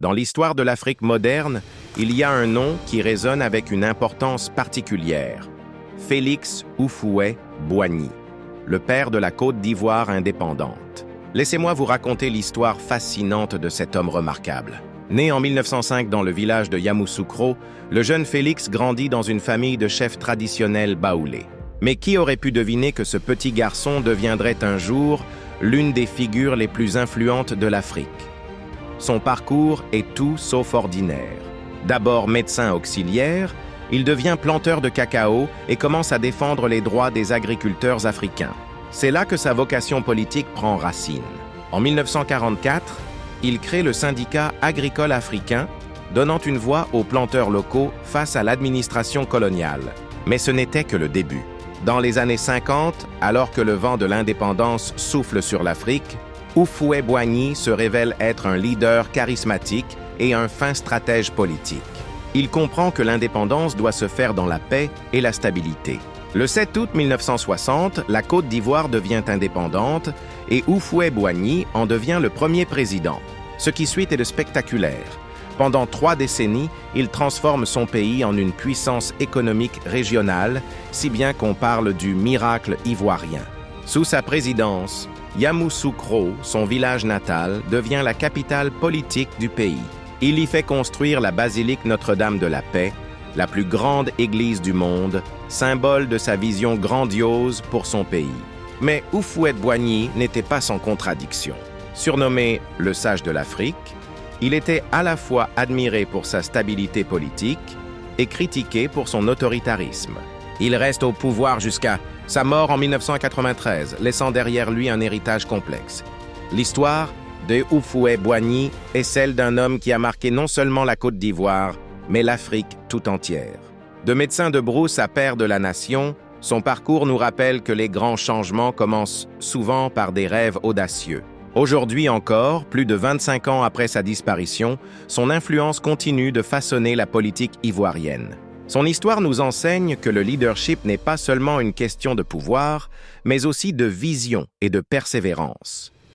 Dans l'histoire de l'Afrique moderne, il y a un nom qui résonne avec une importance particulière. Félix Houphouët-Boigny, le père de la Côte d'Ivoire indépendante. Laissez-moi vous raconter l'histoire fascinante de cet homme remarquable. Né en 1905 dans le village de Yamoussoukro, le jeune Félix grandit dans une famille de chefs traditionnels baoulés. Mais qui aurait pu deviner que ce petit garçon deviendrait un jour l'une des figures les plus influentes de l'Afrique? Son parcours est tout sauf ordinaire. D'abord médecin auxiliaire, il devient planteur de cacao et commence à défendre les droits des agriculteurs africains. C'est là que sa vocation politique prend racine. En 1944, il crée le syndicat agricole africain, donnant une voix aux planteurs locaux face à l'administration coloniale. Mais ce n'était que le début. Dans les années 50, alors que le vent de l'indépendance souffle sur l'Afrique, Houphouët-Boigny se révèle être un leader charismatique et un fin stratège politique. Il comprend que l'indépendance doit se faire dans la paix et la stabilité. Le 7 août 1960, la Côte d'Ivoire devient indépendante et Houphouët-Boigny en devient le premier président. Ce qui suit est de spectaculaire. Pendant 3 décennies, il transforme son pays en une puissance économique régionale, si bien qu'on parle du miracle ivoirien. Sous sa présidence, Yamoussoukro, son village natal, devient la capitale politique du pays. Il y fait construire la basilique Notre-Dame de la Paix, la plus grande église du monde, symbole de sa vision grandiose pour son pays. Mais Houphouët-Boigny n'était pas sans contradiction. Surnommé le sage de l'Afrique, il était à la fois admiré pour sa stabilité politique et critiqué pour son autoritarisme. Il reste au pouvoir jusqu'à sa mort en 1993, laissant derrière lui un héritage complexe. L'histoire de Houphouët-Boigny est celle d'un homme qui a marqué non seulement la Côte d'Ivoire, mais l'Afrique tout entière. De médecin de brousse à père de la nation, son parcours nous rappelle que les grands changements commencent souvent par des rêves audacieux. Aujourd'hui encore, plus de 25 ans après sa disparition, son influence continue de façonner la politique ivoirienne. Son histoire nous enseigne que le leadership n'est pas seulement une question de pouvoir, mais aussi de vision et de persévérance.